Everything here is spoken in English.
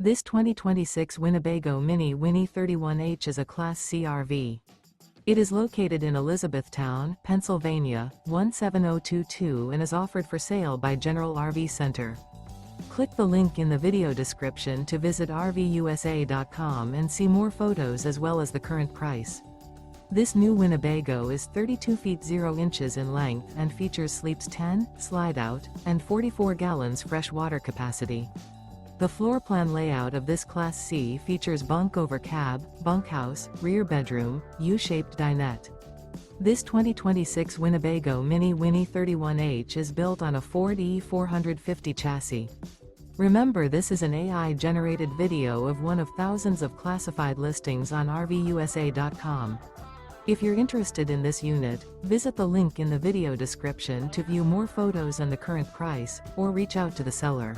This 2026 Winnebago Minnie Winnie 31H is a Class C RV. It is located in Elizabethtown, Pennsylvania, 17022 and is offered for sale by General RV Center. Click the link in the video description to visit RVUSA.com and see more photos as well as the current price. This new Winnebago is 32 feet 0 inches in length and features sleeps 10, slide-out, and 44 gallons fresh water capacity. The floor plan layout of this Class C features bunk over cab, bunkhouse, rear bedroom, U-shaped dinette. This 2026 Winnebago Minnie Winnie 31H is built on a Ford E450 chassis. Remember, this is an AI-generated video of one of thousands of classified listings on RVUSA.com. If you're interested in this unit, visit the link in the video description to view more photos and the current price, or reach out to the seller.